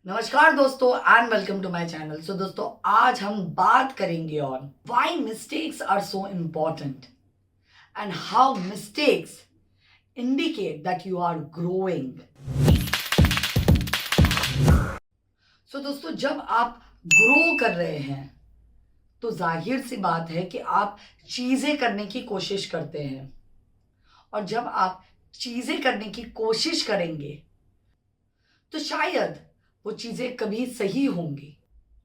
नमस्कार दोस्तों and welcome to my channel. So दोस्तों आज हम बात करेंगे on why mistakes are so important and how mistakes indicate that you are growing. So दोस्तों जब आप ग्रो कर रहे हैं तो जाहिर सी बात है कि आप चीजें करने की कोशिश करते हैं, और जब आप चीजें करने की कोशिश करेंगे तो शायद वो चीजें कभी सही होंगी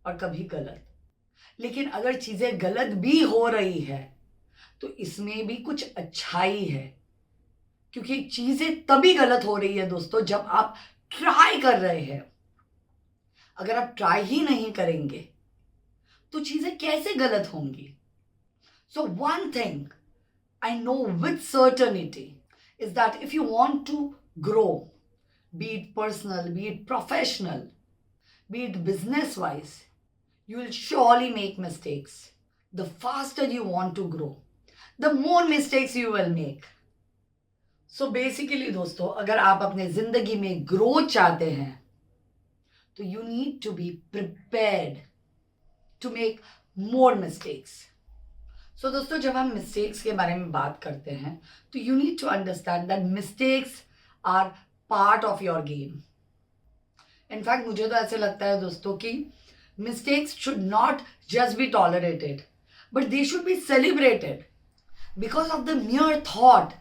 और कभी गलत। लेकिन अगर चीजें गलत भी हो रही है तो इसमें भी कुछ अच्छाई है, क्योंकि चीजें तभी गलत हो रही है दोस्तों जब आप ट्राई कर रहे हैं। अगर आप ट्राई ही नहीं करेंगे तो चीजें कैसे गलत होंगी। So one thing I know with certainty is that if you want to grow, be it personal, be it professional, be it business wise, you will surely make mistakes. The faster you want to grow, the more mistakes you will make. So basically दोस्तों अगर आप अपने जिंदगी में growth चाहते हैं तो you need to be prepared to make more mistakes. सो दोस्तों जब हम मिस्टेक्स के बारे में बात करते हैं तो you need to understand that mistakes are part of your game. In fact मुझे तो ऐसे लगता है दोस्तों कि mistakes should not just be tolerated but they should be celebrated because of the mere thought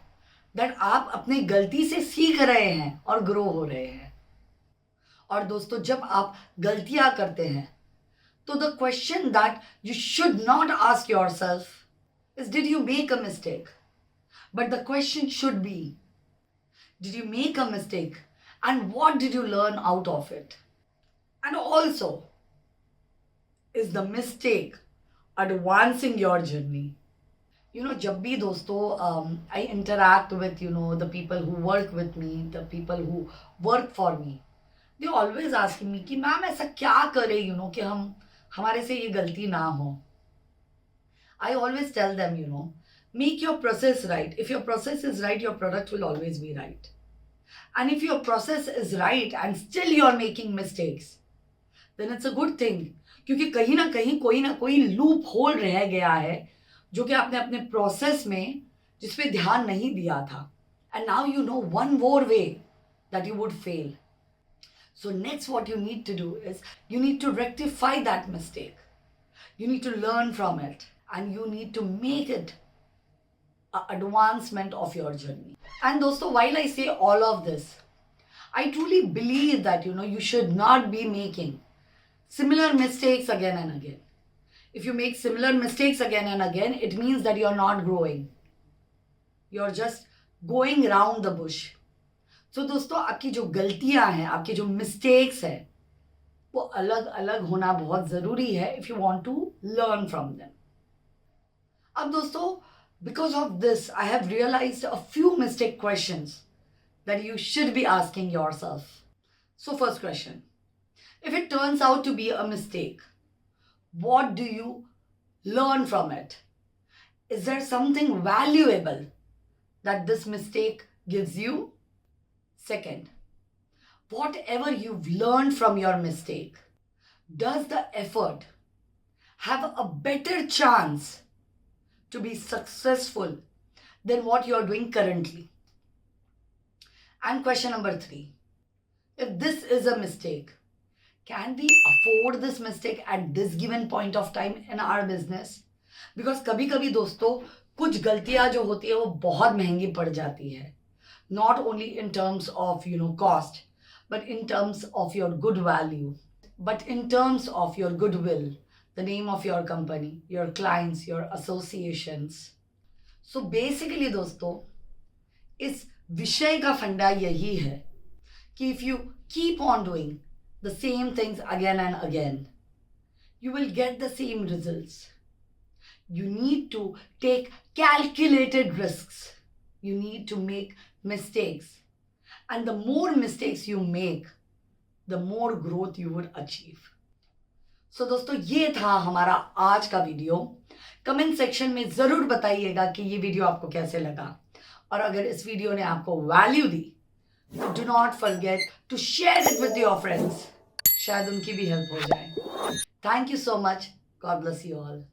that आप अपनी गलती से सीख रहे हैं और ग्रो हो रहे हैं। और दोस्तों जब आप गलतियां करते हैं तो the question that you should not ask yourself is, did you make a mistake? But the question should be, did you make a mistake and what did you learn out of it? And also, is the mistake advancing your journey? जब भी दोस्तों I interact with the people who work with me, the people who work for me, they always ask me कि ma'am ऐसा क्या करें कि हमारे से ये गलती ना हो। I always tell them, make your process right. If your process is right, your product will always be right. And if your process is right and still you are making mistakes, then it's a good thing. क्योंकि कहीं ना कोई loop hole रह गया है जो कि आपने अपने प्रोसेस में जिस पे ध्यान नहीं दिया था। And now you know one more way that you would fail. So next what you need to do is you need to rectify that mistake. You need to learn from it and you need to make it an advancement of your journey. And dosto, while I say all of this, I truly believe that you should not be making similar mistakes again and again. If you make similar mistakes again and again, it means that you're not growing. You're just going around the bush. तो दोस्तों आपकी जो गलतियां हैं, आपकी जो mistakes है, वो अलग अलग होना बहुत ज़रूरी है if you want to learn from them. अब दोस्तों because of this I have realized a few mistake questions that you should be asking yourself. So first question, if it turns out to be a mistake, what do you learn from it? Is there something valuable that this mistake gives you? Second, whatever you've learned from your mistake, does the effort have a better chance to be successful than what you're doing currently? And question number 3, if this is a mistake, can we afford this mistake at this given point of time in our business? Because कभी-कभी दोस्तों कुछ गलतियां जो होती है वो बहुत महंगी पड़ जाती है। Not only in terms of cost, but in terms of your good value, but in terms of your goodwill, the name of your company, your clients, your associations. So basically दोस्तों इस विषय का फंडा यही है कि if you keep on doing the same things again and again, you will get the same results. You need to take calculated risks. You need to make mistakes. And the more mistakes you make, the more growth you would achieve. So दोस्तों ये था हमारा आज का video. Comment section में ज़रूर बताइएगा कि ये वीडियो आपको कैसे लगा, और अगर इस वीडियो ने आपको value the, do not forget to share it with your friends. शायद उनकी भी हेल्प हो जाए। Thank you so much. God bless you all.